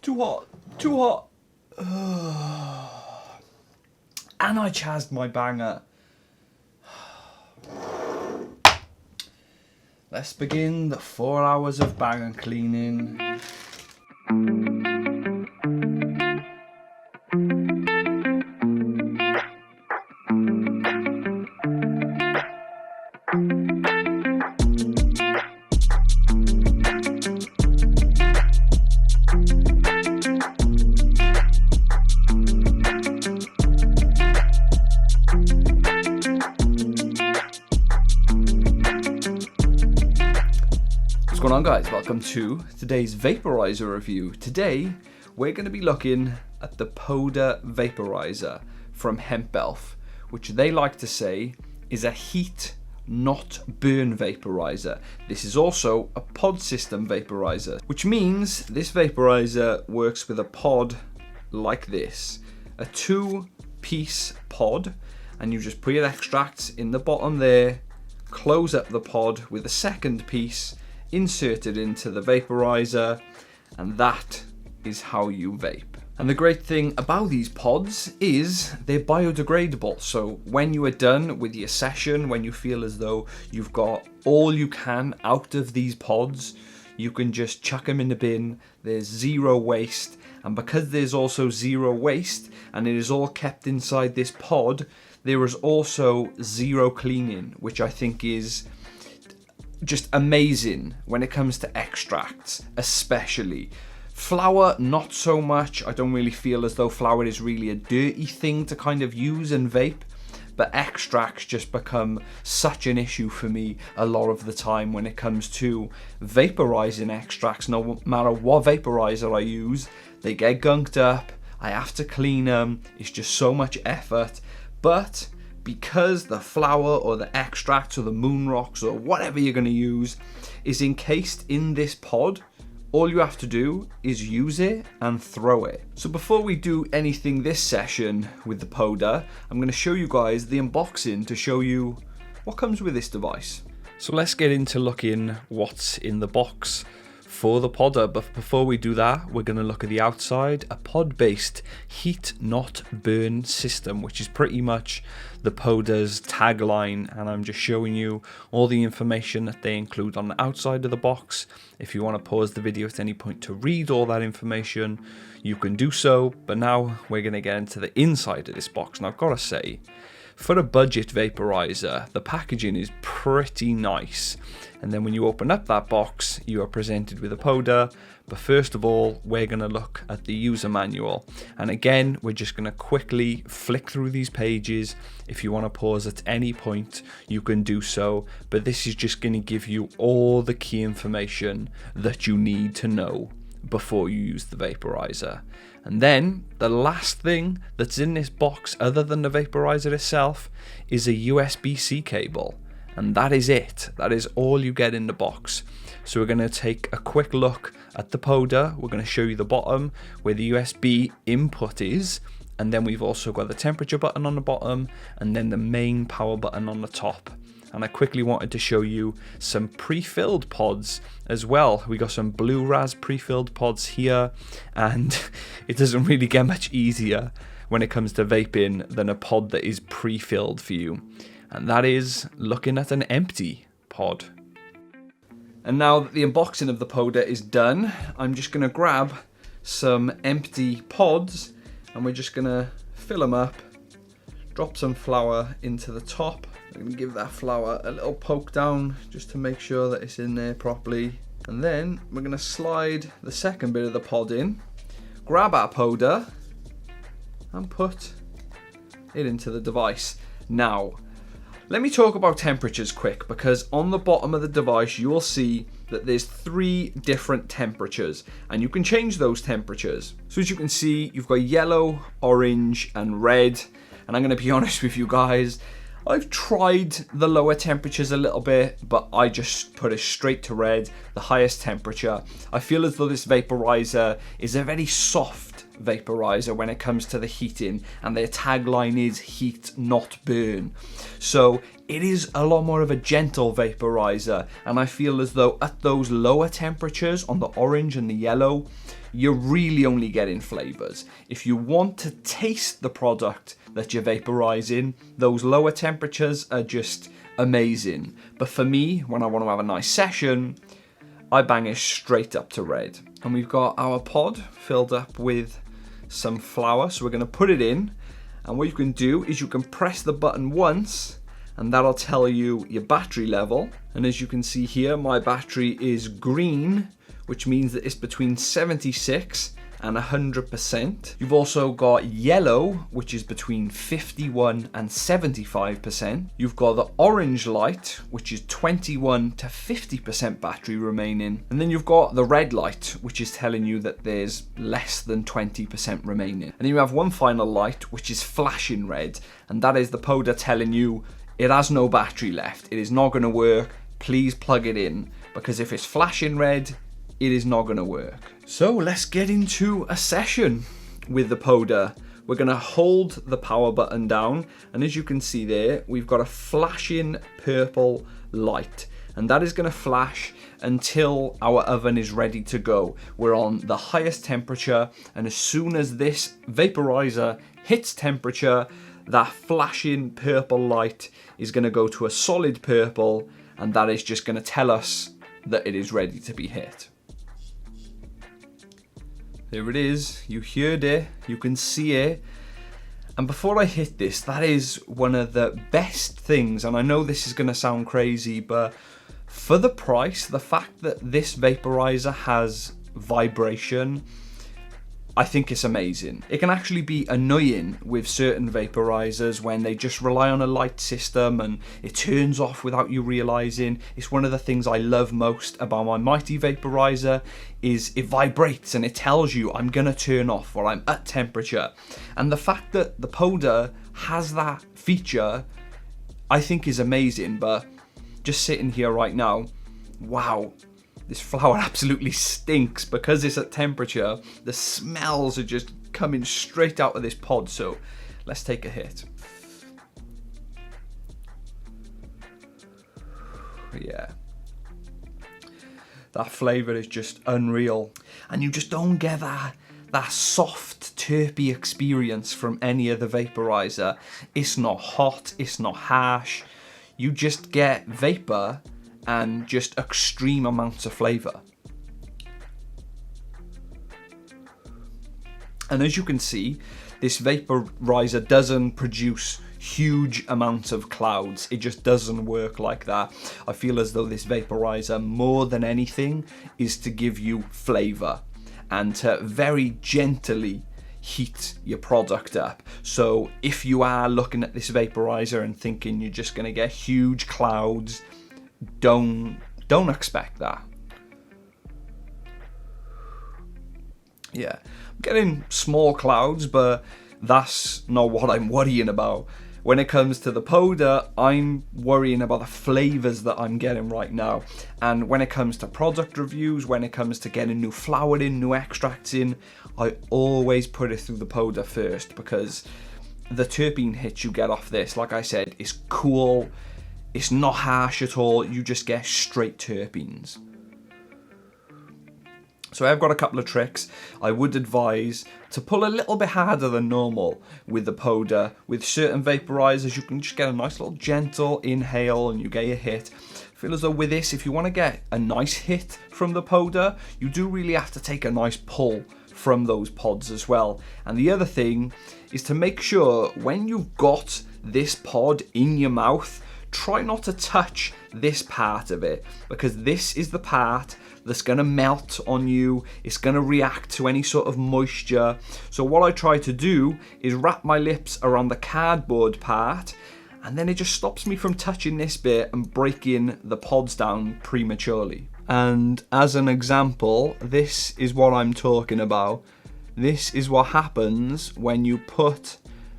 Too hot. Too hot. And I chased my banger. Let's begin the 4 hours of banger cleaning. What's going on, guys? Welcome to today's vaporizer review. Today we're going to be looking at the PŌDA vaporizer from HempElf, which they like to say is a heat not burn vaporizer. This is also a pod system vaporizer, which means this vaporizer works with a pod like this, a 2-piece pod, and you just put your extracts in the bottom there, close up the pod with a second piece, insert it into the vaporizer, and that is how you vape. And the great thing about these pods is they're biodegradable. So when you are done with your session, when you feel as though you've got all you can out of these pods, you can just chuck them in the bin. There's zero waste. And because there's also zero waste and it is all kept inside this pod, there is also zero cleaning, which I think is just amazing when it comes to extracts, especially. Flour, not so much. I don't really feel as though flour is really a dirty thing to kind of use and vape, but extracts just become such an issue for me a lot of the time when it comes to vaporizing extracts. No matter what vaporizer I use, they get gunked up, I have to clean them, it's just so much effort. But because the flour or the extracts or the moon rocks or whatever you're going to use is encased in this pod, all you have to do is use it and throw it. So before we do anything this session with the PŌDA, I'm going to show you guys the unboxing to show you what comes with this device. So let's get into looking what's in the box for the PŌDA, but before we do that, we're going to look at the outside. A pod-based heat not burn system, which is pretty much the PŌDA's tagline, and I'm just showing you all the information that they include on the outside of the box. If you want to pause the video at any point to read all that information, you can do so, but now we're going to get into the inside of this box. And I've got to say, for a budget vaporizer, the packaging is pretty nice. And then when you open up that box, you are presented with a PŌDA. But first of all, we're going to look at the user manual. And again, we're just going to quickly flick through these pages. If you want to pause at any point, you can do so. But this is just going to give you all the key information that you need to know before you use the vaporizer. And then the last thing that's in this box other than the vaporizer itself is a USB-C cable, and that is it. That is all you get in the box. So we're going to take a quick look at the PŌDA. We're going to show you the bottom where the USB input is, and then we've also got the temperature button on the bottom and then the main power button on the top. And I quickly wanted to show you some pre-filled pods as well. We got some Blue Raz pre-filled pods here, and it doesn't really get much easier when it comes to vaping than a pod that is pre-filled for you. And that is looking at an empty pod. And now that the unboxing of the PŌDA is done, I'm just going to grab some empty pods and we're just going to fill them up, drop some flour into the top. I'm going to give that flour a little poke down just to make sure that it's in there properly. And then we're going to slide the second bit of the pod in, grab our PŌDA and put it into the device. Now, let me talk about temperatures quick, because on the bottom of the device you will see that there's 3 different temperatures and you can change those temperatures. So as you can see, you've got yellow, orange and red, and I'm going to be honest with you guys, I've tried the lower temperatures a little bit, but I just put it straight to red, the highest temperature. I feel as though this vaporizer is a very soft vaporizer when it comes to the heating, and their tagline is heat not burn. So it is a lot more of a gentle vaporizer, and I feel as though at those lower temperatures on the orange and the yellow, you're really only getting flavors. If you want to taste the product that you're vaporizing, those lower temperatures are just amazing. But for me, when I want to have a nice session, I bang it straight up to red. And we've got our pod filled up with some flour, so we're going to put it in, and what you can do is you can press the button once, and that'll tell you your battery level. And as you can see here, my battery is green, which means that it's between 76 and 100%. You've also got yellow, which is between 51 and 75%. You've got the orange light, which is 21 to 50% battery remaining. And then you've got the red light, which is telling you that there's less than 20% remaining. And then you have one final light, which is flashing red, and that is the PŌDA telling you it has no battery left. It is not going to work. Please plug it in, because if it's flashing red, it is not going to work. So let's get into a session with the PŌDA. We're going to hold the power button down, and as you can see there, we've got a flashing purple light, and that is going to flash until our oven is ready to go. We're on the highest temperature, and as soon as this vaporizer hits temperature, that flashing purple light is going to go to a solid purple, and that is just going to tell us that it is ready to be hit. There it is, you heard it, you can see it. And before I hit this, that is one of the best things, and I know this is going to sound crazy, but for the price, the fact that this vaporizer has vibration, I think it's amazing. It can actually be annoying with certain vaporizers when they just rely on a light system and it turns off without you realizing. It's one of the things I love most about my Mighty vaporizer is it vibrates and it tells you I'm gonna turn off or I'm at temperature. And the fact that the PŌDA has that feature, I think is amazing. But just sitting here right now, wow, this flour absolutely stinks because it's at temperature. The smells are just coming straight out of this pod, so let's take a hit. Yeah. That flavour is just unreal. And you just don't get that soft, terpy experience from any other vaporizer. It's not hot, it's not harsh. You just get vapour and just extreme amounts of flavour. And as you can see, this vaporizer doesn't produce huge amounts of clouds. It just doesn't work like that. I feel as though this vaporizer, more than anything, is to give you flavour and to very gently heat your product up. So if you are looking at this vaporizer and thinking you're just going to get huge clouds, don't expect that. Yeah, I'm getting small clouds, but that's not what I'm worrying about. When it comes to the PŌDA, I'm worrying about the flavors that I'm getting right now. And when it comes to product reviews, when it comes to getting new flour in, new extracts in, I always put it through the PŌDA first, because the terpene hit you get off this, like I said, is cool. It's not harsh at all, you just get straight terpenes. So I've got a couple of tricks. I would advise to pull a little bit harder than normal with the PŌDA. With certain vaporizers, you can just get a nice little gentle inhale and you get your hit. I feel as though with this, if you want to get a nice hit from the PŌDA, you do really have to take a nice pull from those pods as well. And the other thing is to make sure when you've got this pod in your mouth, try not to touch this part of it, because this is the part that's going to melt on you. It's going to react to any sort of moisture. So what I try to do is wrap my lips around the cardboard part, and then it just stops me from touching this bit and breaking the pods down prematurely. And as an example, this is what I'm talking about. This is what happens when you put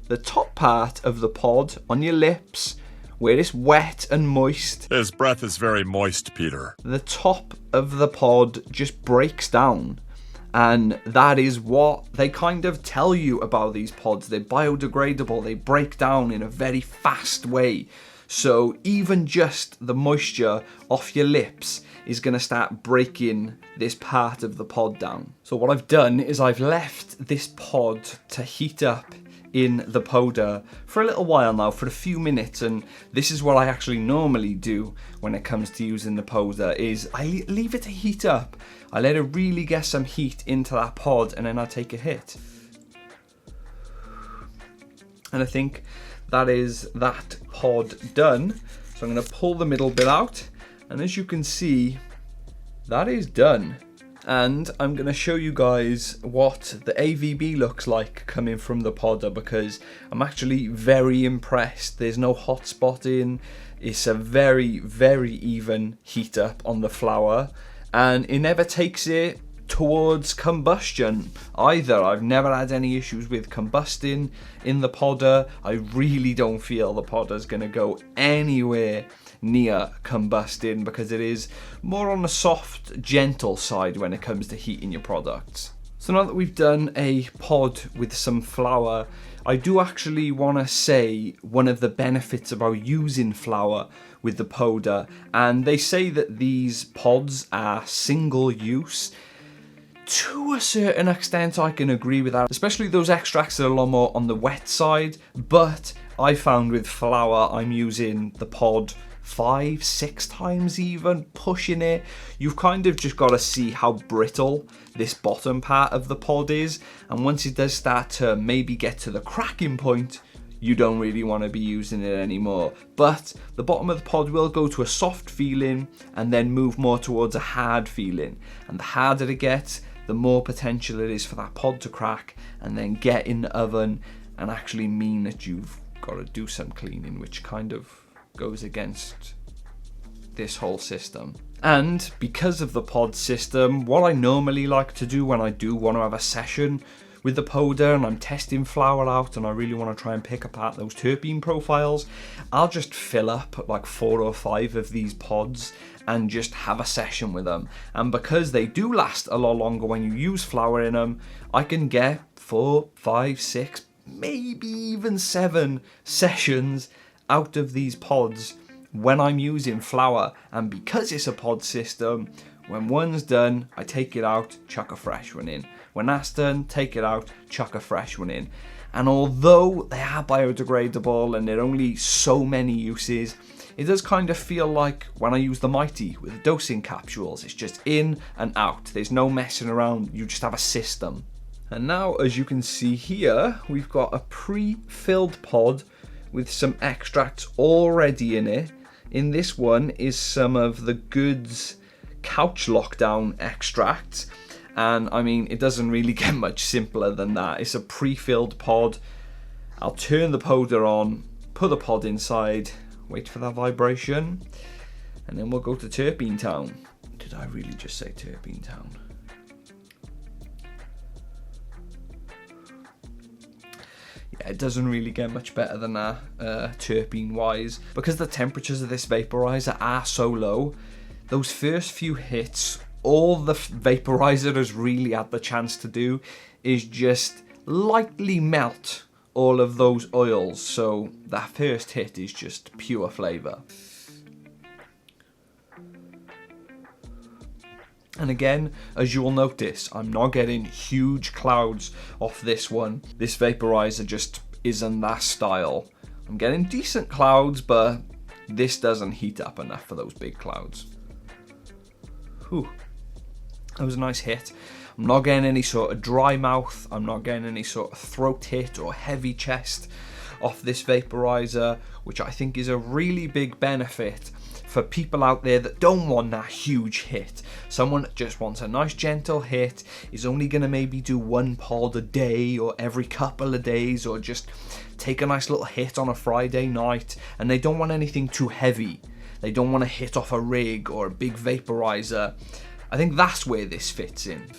the top part of the pod on your lips, where it's wet and moist. His breath is very moist, Peter. The top of the pod just breaks down, And that is what they kind of tell you about these pods. They're biodegradable, they break down in a very fast way. So even just the moisture off your lips is going to start breaking this part of the pod down. So what I've done is I've left this pod to heat up in the PŌDA for a little while now, for a few minutes, and this is what I actually normally do when it comes to using the PŌDA, is I leave it to heat up. I let it really get some heat into that pod, and then I take a hit. And I think that is that pod done. So I'm going to pull the middle bit out, and as you can see, that is done. And I'm going to show you guys what the AVB looks like coming from the PŌDA, because I'm actually very impressed. There's no hot spotting. It's a very, very even heat up on the flour, and it never takes it towards combustion either. I've never had any issues with combusting in the PŌDA. I really don't feel the PŌDA is going to go anywhere near combusting, because it is more on the soft, gentle side when it comes to heating your products. So now that we've done a pod with some flour, I do actually want to say one of the benefits about using flour with the PŌDA, and they say that these pods are single use. To a certain extent, I can agree with that, especially those extracts that are a lot more on the wet side, but I found with flour, I'm using the pod 5-6 times even, pushing it. You've kind of just got to see how brittle this bottom part of the pod is, and once it does start to maybe get to the cracking point, you don't really want to be using it anymore. But the bottom of the pod will go to a soft feeling and then move more towards a hard feeling, and the harder it gets, the more potential it is for that pod to crack and then get in the oven and actually mean that you've got to do some cleaning, which kind of goes against this whole system. And because of the pod system, what I normally like to do when I do want to have a session with the PŌDA and I'm testing flour out and I really want to try and pick apart those terpene profiles, I'll just fill up like 4 or 5 of these pods and just have a session with them. And because they do last a lot longer when you use flour in them, I can get 4, 5, 6, maybe even 7 sessions out of these pods when I'm using flour. And because it's a pod system, when one's done, I take it out, chuck a fresh one in. When that's done, take it out, chuck a fresh one in. And although they are biodegradable and there are only so many uses, it does kind of feel like when I use the Mighty with the dosing capsules. It's just in and out. There's no messing around. You just have a system. And now, as you can see here, we've got a pre-filled pod with some extracts already in it. In this one is some of the Goods Couch Lockdown extracts. And I mean, it doesn't really get much simpler than that. It's a pre-filled pod. I'll turn the PŌDA on, put the pod inside, wait for that vibration, and then we'll go to Terpene Town. Did I really just say Terpene Town? Yeah, it doesn't really get much better than that, terpene wise. Because the temperatures of this vaporizer are so low, those first few hits, all the vaporizer has really had the chance to do is just lightly melt all of those oils. So that first hit is just pure flavor. And again, as you will notice, I'm not getting huge clouds off this one. This vaporizer just isn't that style. I'm getting decent clouds, but this doesn't heat up enough for those big clouds. Whew. That was a nice hit. I'm not getting any sort of dry mouth. I'm not getting any sort of throat hit or heavy chest off this vaporizer, which I think is a really big benefit for people out there that don't want that huge hit. Someone that just wants a nice gentle hit, is only going to maybe do 1 pod a day or every couple of days, or just take a nice little hit on a Friday night, and they don't want anything too heavy. They don't want to hit off a rig or a big vaporizer. I think that's where this fits in.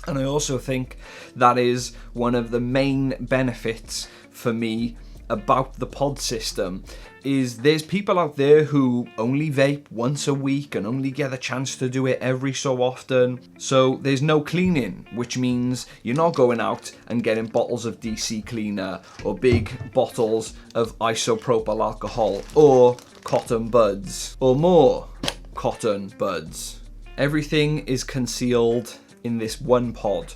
And I also think that is one of the main benefits for me about the pod system is there's people out there who only vape once a week and only get a chance to do it every so often. So there's no cleaning, which means you're not going out and getting bottles of DC cleaner or big bottles of isopropyl alcohol or cotton buds or more cotton buds. Everything is concealed in this one pod.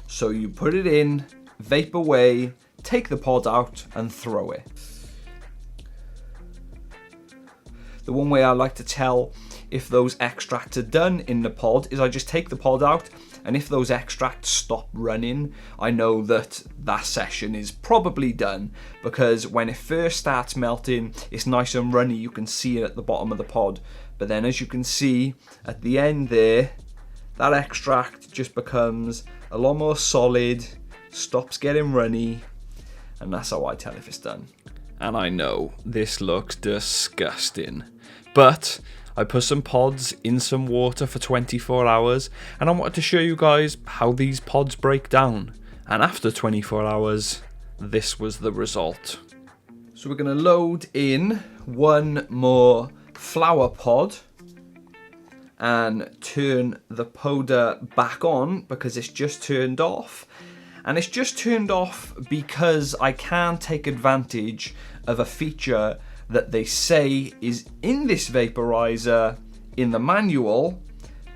So you put it in, vape away, take the pod out and throw it. The one way I like to tell if those extracts are done in the pod is I just take the pod out, and if those extracts stop running, I know that that session is probably done, because when it first starts melting, it's nice and runny, you can see it at the bottom of the pod. But then as you can see at the end there, that extract just becomes a lot more solid, stops getting runny, and that's how I tell if it's done. And I know this looks disgusting, but I put some pods in some water for 24 hours, and I wanted to show you guys how these pods break down. And after 24 hours, this was the result. So we're going to load in one more flower pod and turn the PŌDA back on because it's just turned off. And it's just turned off because I can take advantage of a feature that they say is in this vaporizer in the manual.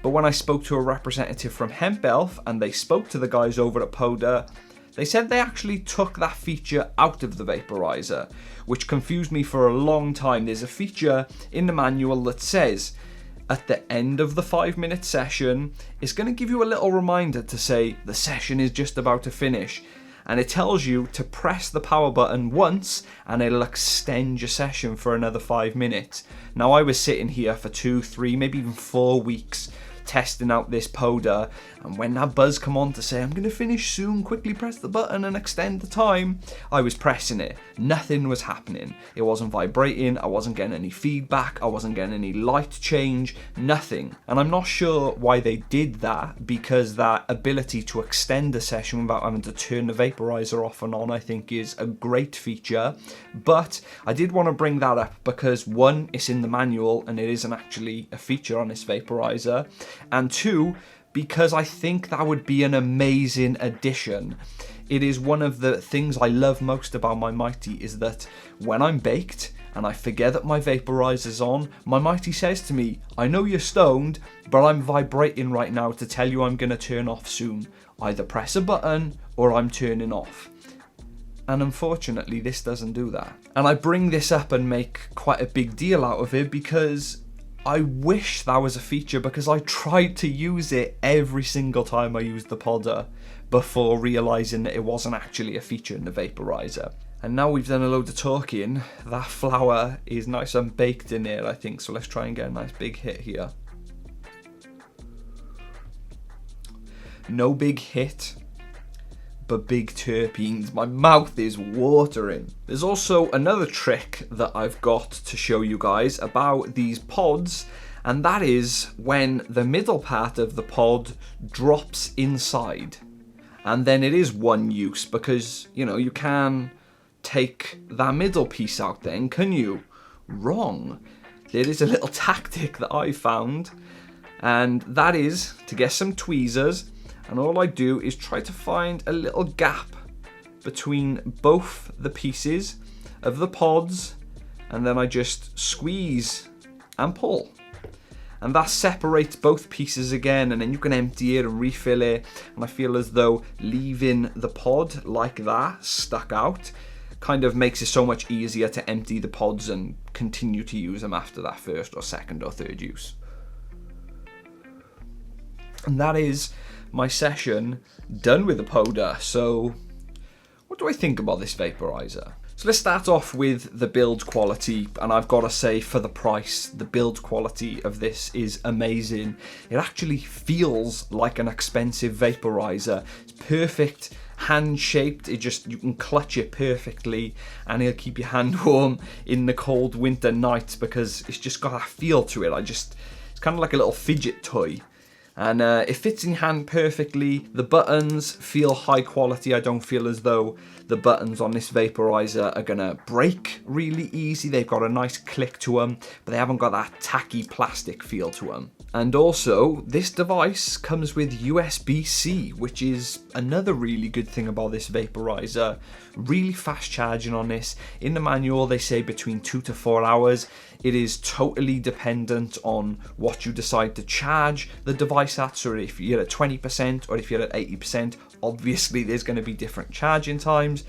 But when I spoke to a representative from HempElf and they spoke to the guys over at PŌDA, they said they actually took that feature out of the vaporizer, which confused me for a long time. There's a feature in the manual that says at the end of the 5-minute session, it's going to give you a little reminder to say the session is just about to finish. And it tells you to press the power button once and it'll extend your session for another 5 minutes. Now I was sitting here for 2, 3, maybe even 4 weeks testing out this PŌDA, and when that buzz come on to say I'm gonna finish soon, quickly press the button and extend the time, I was pressing it. Nothing was happening. It wasn't vibrating, I wasn't getting any feedback, I wasn't getting any light change, nothing. And I'm not sure why they did that, because that ability to extend a session without having to turn the vaporizer off and on I think is a great feature. But I did want to bring that up because one, it's in the manual and it isn't actually a feature on this vaporizer, and two, because I think that would be an amazing addition. It is one of the things I love most about my Mighty is that when I'm baked and I forget that my vaporizer's on, my Mighty says to me, I know you're stoned, but I'm vibrating right now to tell you I'm going to turn off soon. Either press a button or I'm turning off. And unfortunately this doesn't do that. And I bring this up and make quite a big deal out of it because I wish that was a feature, because I tried to use it every single time I used the PŌDA before realizing that it wasn't actually a feature in the vaporizer. And now we've done a load of talking, that flower is nice and baked in there I think, so let's try and get a nice big hit here. No big hit, but big terpenes. My mouth is watering. There's also another trick that I've got to show you guys about these pods, and that is when the middle part of the pod drops inside. And then it is one use, because, you know, you can take that middle piece out then, can you? Wrong. There is a little tactic that I found, and that is to get some tweezers, and all I do is try to find a little gap between both the pieces of the pods, and then I just squeeze and pull. And that separates both pieces again, and then you can empty it and refill it. And I feel as though leaving the pod like that, stuck out, kind of makes it so much easier to empty the pods and continue to use them after that first or second or third use. And that is my session done with the PŌDA. So what do I think about this vaporizer? So let's start off with the build quality, and I've got to say, for the price, the build quality of this is amazing. It actually feels like an expensive vaporizer. It's perfect, hand shaped, you can clutch it perfectly and it'll keep your hand warm in the cold winter nights because it's just got a feel to it. It's kind of like a little fidget toy. and it fits in hand perfectly. The buttons feel high quality. I don't feel as though the buttons on this vaporizer are gonna break really easy. They've got a nice click to them, but they haven't got that tacky plastic feel to them. And also, this device comes with USB-C, which is another really good thing about this vaporizer. Really fast charging on this. In the manual, they say between 2 to 4 hours. It is totally dependent on what you decide to charge the device at. So if you're at 20% or if you're at 80%, obviously there's going to be different charging times.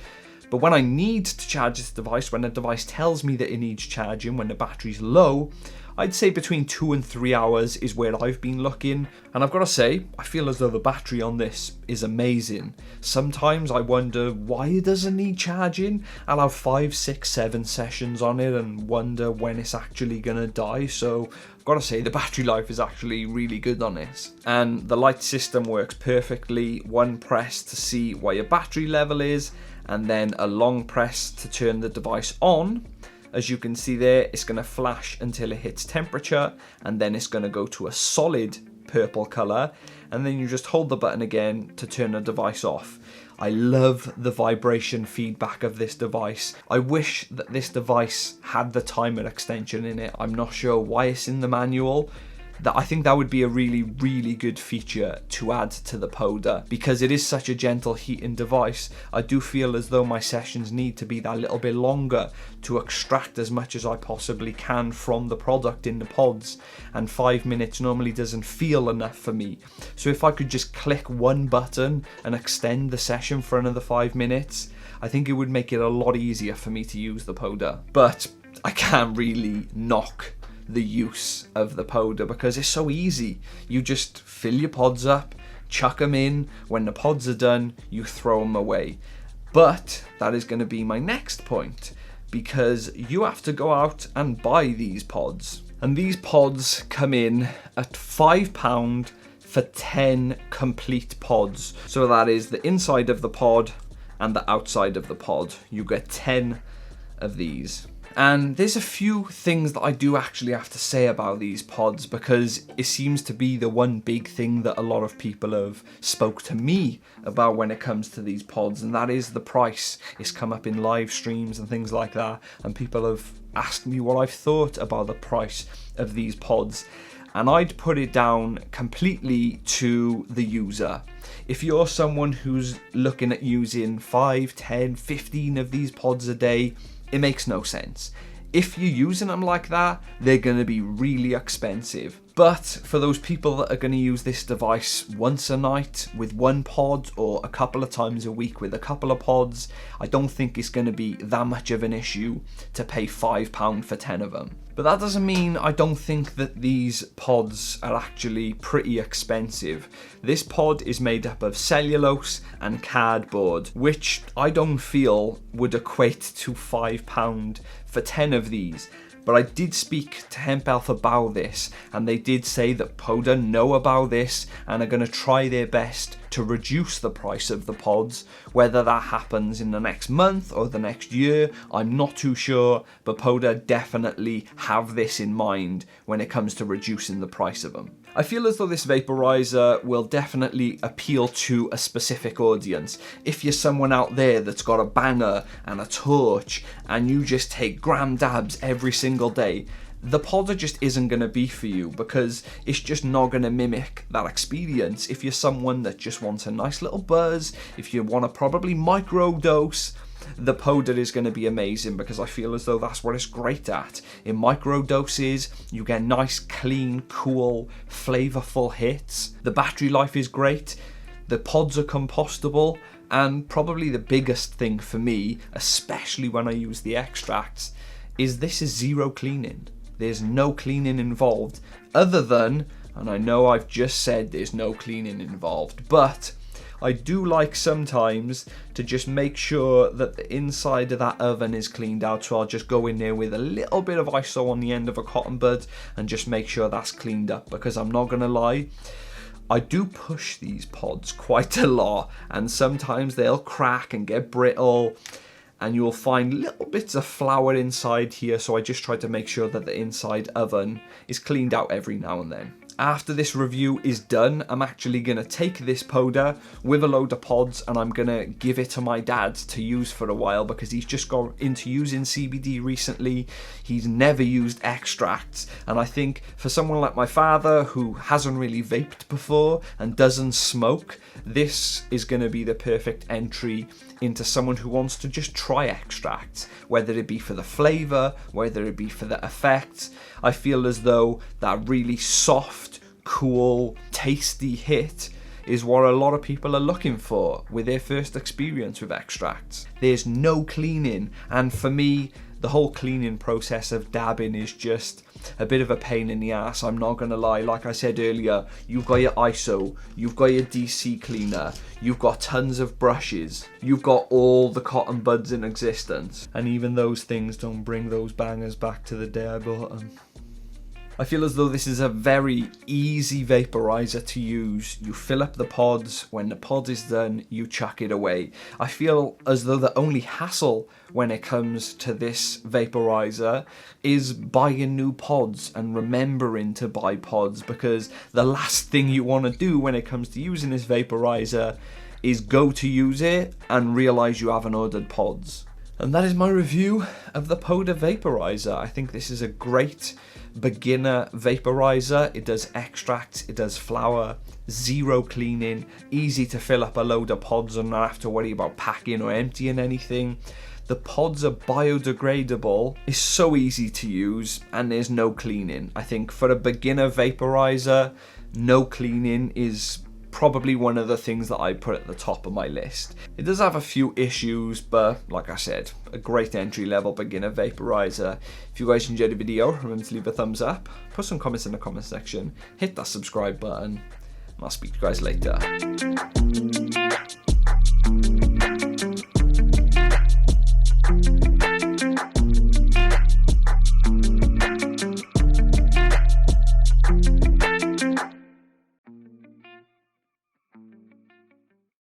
But when I need to charge this device, when the device tells me that it needs charging, when the battery's low, I'd say between 2 and 3 hours is where I've been looking. And I've got to say, I feel as though the battery on this is amazing. Sometimes I wonder why it doesn't need charging. I'll have 5, 6, 7 sessions on it and wonder when it's actually going to die. So I've got to say, the battery life is actually really good on this. And the light system works perfectly. One press to see what your battery level is, and then a long press to turn the device on. As you can see there, it's going to flash until it hits temperature, and then it's going to go to a solid purple color, and then you just hold the button again to turn the device off. I love the vibration feedback of this device. I wish that this device had the timer extension in it. I'm not sure why it's in the manual. I think that would be a really, really good feature to add to the PŌDA, because it is such a gentle heating device. I do feel as though my sessions need to be that little bit longer to extract as much as I possibly can from the product in the pods, and 5 minutes normally doesn't feel enough for me. So if I could just click one button and extend the session for another 5 minutes, I think it would make it a lot easier for me to use the PŌDA. But I can't really knock the use of the PŌDA because it's so easy. You just fill your pods up, chuck them in. When the pods are done, you throw them away. But that is going to be my next point, because you have to go out and buy these pods. And these pods come in at £5 for 10 complete pods. So that is the inside of the pod and the outside of the pod. You get 10 of these. And there's a few things that I do actually have to say about these pods, because it seems to be the one big thing that a lot of people have spoke to me about when it comes to these pods, and that is the price. It's come up in live streams and things like that, and people have asked me what I've thought about the price of these pods. And I'd put it down completely to the user. If you're someone who's looking at using 5, 10, 15 of these pods a day, it makes no sense. If you're using them like that, they're going to be really expensive. But for those people that are going to use this device once a night with one pod, or a couple of times a week with a couple of pods, I don't think it's going to be that much of an issue to pay £5 for 10 of them. But that doesn't mean I don't think that these pods are actually pretty expensive. This pod is made up of cellulose and cardboard, which I don't feel would equate to £5 for 10 of these. But I did speak to HempElf about this, and they did say that PŌDA know about this and are going to try their best to reduce the price of the pods. Whether that happens in the next month or the next year, I'm not too sure, but PŌDA definitely have this in mind when it comes to reducing the price of them. I feel as though this vaporizer will definitely appeal to a specific audience. If you're someone out there that's got a banger and a torch and you just take gram dabs every single day, the PŌDA just isn't going to be for you, because it's just not going to mimic that experience. If you're someone that just wants a nice little buzz, if you want to probably micro dose, the PŌDA is going to be amazing, because I feel as though that's what it's great at. In micro doses, you get nice, clean, cool, flavorful hits. The battery life is great. The pods are compostable. And probably the biggest thing for me, especially when I use the extracts, is this is zero cleaning. There's no cleaning involved, other than, and I know I've just said there's no cleaning involved, but I do like sometimes to just make sure that the inside of that oven is cleaned out. So I'll just go in there with a little bit of ISO on the end of a cotton bud and just make sure that's cleaned up, because I'm not going to lie, I do push these pods quite a lot, and sometimes they'll crack and get brittle, and you'll find little bits of flour inside here. So I just try to make sure that the inside oven is cleaned out every now and then. after this review is done, I'm actually going to take this PŌDA with a load of pods and I'm going to give it to my dad to use for a while, because he's just got into using CBD recently. He's never used extracts, and I think for someone like my father who hasn't really vaped before and doesn't smoke, this is going to be the perfect entry into someone who wants to just try extracts, whether it be for the flavour, whether it be for the effects. I feel as though that really soft, cool, tasty hit is what a lot of people are looking for with their first experience with extracts. There's no cleaning, and for me, the whole cleaning process of dabbing is just a bit of a pain in the ass, I'm not gonna lie. Like I said earlier, you've got your ISO, you've got your DC cleaner, you've got tons of brushes, you've got all the cotton buds in existence, and even those things don't bring those bangers back to the day I bought them. I feel as though this is a very easy vaporizer to use. You fill up the pods, when the pod is done, you chuck it away. I feel as though the only hassle when it comes to this vaporizer is buying new pods and remembering to buy pods, because the last thing you want to do when it comes to using this vaporizer is go to use it and realize you haven't ordered pods. And that is my review of the PŌDA vaporizer. I think this is a great beginner vaporizer. It does extracts, it does flower, zero cleaning, easy to fill up a load of pods and not have to worry about packing or emptying anything. The pods are biodegradable, it's so easy to use, and there's no cleaning. I think for a beginner vaporizer, no cleaning is probably one of the things that I put at the top of my list. It does have a few issues, but like I said, a great entry-level beginner vaporizer. If you guys enjoyed the video, remember to leave a thumbs up, put some comments in the comment section, hit that subscribe button, and I'll speak to you guys later.